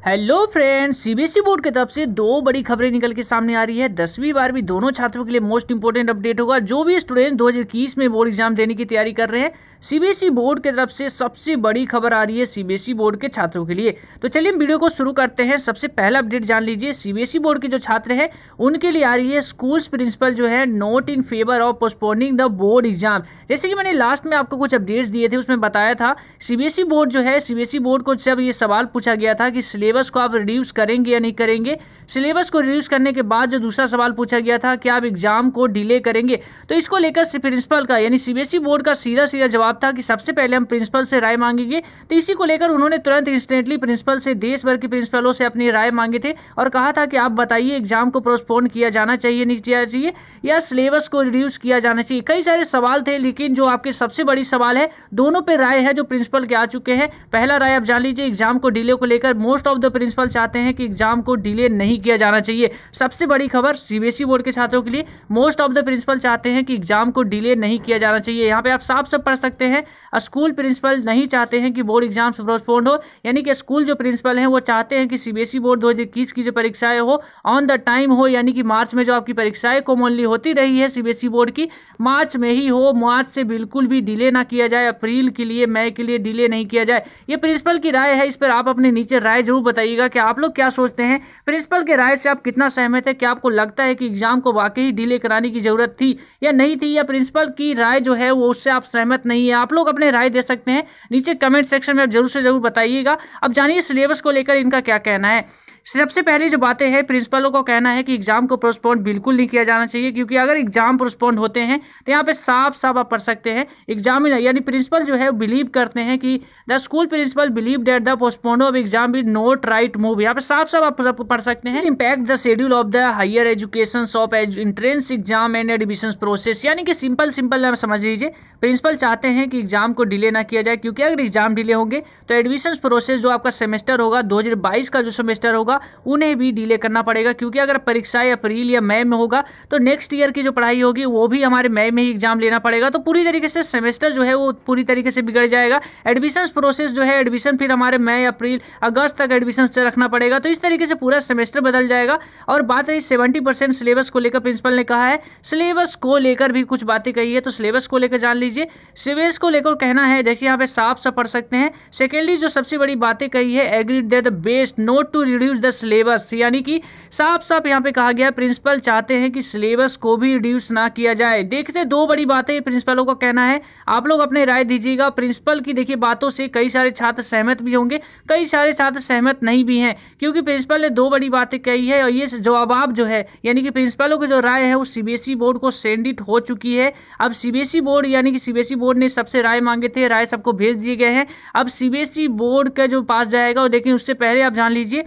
Hello friends, CBSE board की तरफ से दो बड़ी खबरें निकल के सामने आ रही है। 10वीं 12वीं दोनों छात्रों के लिए मोस्ट इंपोर्टेंट अपडेट होगा। जो भी स्टूडेंट 2021 में बोर्ड एग्जाम देने की तैयारी कर रहे हैं, सीबीएसई बोर्ड की तरफ से सबसे बड़ी खबर आ रही है सीबीएसई बोर्ड के छात्रों के लिए। तो चलिए हम वीडियो को शुरू करते हैं। सबसे पहला अपडेट जान लीजिए। सीबीएसई बोर्ड के जो छात्र हैं उनके लिए आ रही है, स्कूल्स प्रिंसिपल जो है note in favour of postponing the board exam. जैसे कि मैंने लास्ट में आपको कुछ अपडेट्स दिए थे, उसमें बताया था सीबीएसई बोर्ड जो है, सीबीएसई बोर्ड को जब ये सवाल पूछा गया था कि सिलेबस को आप रिड्यूस करेंगे या नहीं करेंगे। सिलेबस को रिड्यूस करने के बाद जो दूसरा सवाल पूछा गया था कि आप एग्जाम को डिले करेंगे, तो इसको लेकर प्रिंसिपल का यानी सीबीएसई बोर्ड का सीधा सीधा जवाब था कि सबसे पहले हम प्रिंसिपल से राय मांगेंगे। तो इसी को लेकर उन्होंने तुरंत इंस्टेंटली प्रिंसिपल से, देश भर के प्रिंसिपलों से अपनी राय मांगे थे और कहा था कि आप बताइए एग्जाम को पोस्टपोन किया जाना चाहिए, नहीं किया चाहिए, या सिलेबस को रिड्यूस किया जाना चाहिए। कई सारे सवाल थे, लेकिन जो आपके सबसे बड़ी सवाल है, दोनों पे राय है जो प्रिंसिपल के आ चुके हैं। पहला राय आप जान लीजिए, एग्जाम को डिले को लेकर मोस्ट ऑफ द प्रिंसिपल चाहते हैं कि एग्जाम को डिले नहीं किया जाना चाहिए। सबसे बड़ी खबर सीबीएसई बोर्ड के छात्रों के लिए, मोस्ट ऑफ द प्रिंसिपल चाहते हैं कि एग्जाम को डिले नहीं किया जाना चाहिए। यहाँ पे आप साफ साफ पढ़ सकते हैं, स्कूल प्रिंसिपल नहीं चाहते हैं कि बोर्ड एग्जाम पोस्टपोन हो, यानी कि स्कूल जो प्रिंसिपल हैं वो चाहते हैं कि सीबीएसई बोर्ड 2021 की जो परीक्षाएं हो ऑन द टाइम हो, यानी कि मार्च में जो आपकी परीक्षाएं कॉमनली होती रही है सीबीएसई बोर्ड की, मार्च में ही हो। मार्च से बिल्कुल भी डिले ना किया जाए, अप्रैल के लिए, मई के लिए डिले नहीं किया जाए। ये प्रिंसिपल की राय है। इस पर आप अपने नीचे राय जरूर बताइएगा कि आप लोग क्या सोचते हैं। प्रिंसिपल के राय से आप कितना सहमत है? क्या आपको लगता है कि एग्जाम को वाकई डिले कराने की जरूरत थी या नहीं थी, या प्रिंसिपल की राय जो है वो उससे आप सहमत नहीं है? आप लोग अपने राय दे सकते हैं नीचे कमेंट सेक्शन में, आप जरूर से जरूर बताइएगा। अब जानिए सिलेबस को लेकर इनका क्या कहना है। सबसे पहली जो बातें हैं, प्रिंसिपलों को कहना है कि एग्जाम को पोस्टपोन बिल्कुल नहीं किया जाना चाहिए, क्योंकि अगर एग्जाम पोस्टपोन होते हैं तो यहाँ पे साफ साफ आप पढ़ सकते हैं, एग्जामिनर यानी प्रिंसिपल जो है बिलीव करते हैं कि the school principal believe that the postpone of exam will not right move. यहाँ पे साफ साफ आप पढ़ सकते हैं, impact the schedule of the higher education of entrance exam and admission process. यानी कि सिंपल समझ लीजिए, प्रिंसिपल चाहते हैं कि एग्जाम को डिले ना किया जाए, क्योंकि अगर एग्जाम डिले होंगे तो एडमिशन प्रोसेस जो आपका सेमेस्टर होगा, 2022 का जो सेमेस्टर होगा, उन्हें भी डिले करना पड़ेगा। क्योंकि अगर परीक्षाएं अप्रैल या मई में होगा तो नेक्स्ट ईयर की जो पढ़ाई होगी वो भी हमारे मई में ही एग्जाम लेना पड़ेगा। तो पूरी तरीके से सेमेस्टर जो है वो पूरी तरीके से बिगड़ जाएगा। एडमिशन प्रोसेस जो है, एडमिशन फिर हमारे मई, अप्रैल, अगस्त तक एडमिशन से रखना पड़ेगा। तो इस तरीके से पूरा सेमेस्टर बदल जाएगा। और बात रही 70% सिलेबस को लेकर, प्रिंसिपल ने कहा है सिलेबस को लेकर भी कुछ बातें कही है। तो सिलेबस को लेकर जान लीजिए, सिलेबस को लेकर कहना है, देखिए यहाँ पे साफ साफ पढ़ सकते हैं। सेकेंडली जो सबसे बड़ी बातें कही है, agreed that the best note to reduce the syllabus, यानी कि साफ साफ यहाँ पे कहा गया प्रिंसिपल चाहते हैं कि सिलेबस को भी रिड्यूस ना किया जाए। देखते दो बड़ी बातें प्रिंसिपलों का कहना है, आप लोग अपने राय दीजिएगा। प्रिंसिपल की देखिए बातों से कई सारे छात्र सहमत भी होंगे, कई सारे छात्र सहमत नहीं भी हैं, क्योंकि प्रिंसिपल ने दो बड़ी बातें कही है। और ये जवाब जो है, यानी कि प्रिंसिपलों की जो राय है वो सीबीएसई बोर्ड को सेंड इट हो चुकी है। अब सीबीएसई बोर्ड, यानी कि सीबीएसई बोर्ड ने सबसे राय मांगे थे, राय सबको भेज दिए गए हैं। अब सीबीएसई बोर्ड का जो पास जाएगा, और लेकिन उससे पहले आप जान लीजिए,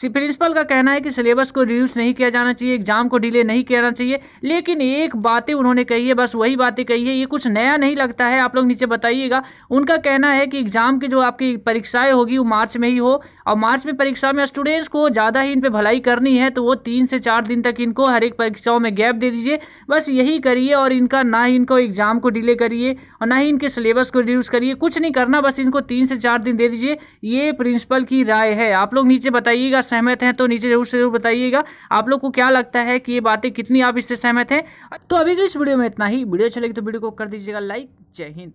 प्रिंसिपल का कहना है कि सिलेबस को रिड्यूस नहीं किया जाना चाहिए, एग्जाम को डिले नहीं किया जाना चाहिए। लेकिन एक बातें उन्होंने कही है, बस वही बातें कही है, ये कुछ नया नहीं लगता है। आप लोग नीचे बताइएगा। उनका कहना है कि एग्जाम की जो आपकी परीक्षाएं होगी वो मार्च में ही हो, और मार्च में परीक्षा में स्टूडेंट्स को ज़्यादा ही इन पर भलाई करनी है, तो वो 3 से 4 दिन तक इनको हर एक परीक्षाओं में गैप दे दीजिए। बस यही करिए, और इनका ना ही इनको एग्जाम को डिले करिए और ना ही इनके सिलेबस को रिड्यूस करिए, कुछ नहीं करना, बस इनको 3 से 4 दिन दे दीजिए। ये प्रिंसिपल की राय है। आप लोग नीचे बताइएगा, सहमत हैं तो नीचे जरूर से जरूर बताइएगा आप लोग को क्या लगता है कि ये बातें कितनी आप इससे सहमत हैं। तो अभी के इस वीडियो में इतना ही। वीडियो अच्छा लगे तो वीडियो को कर दीजिएगा लाइक। जय हिंद।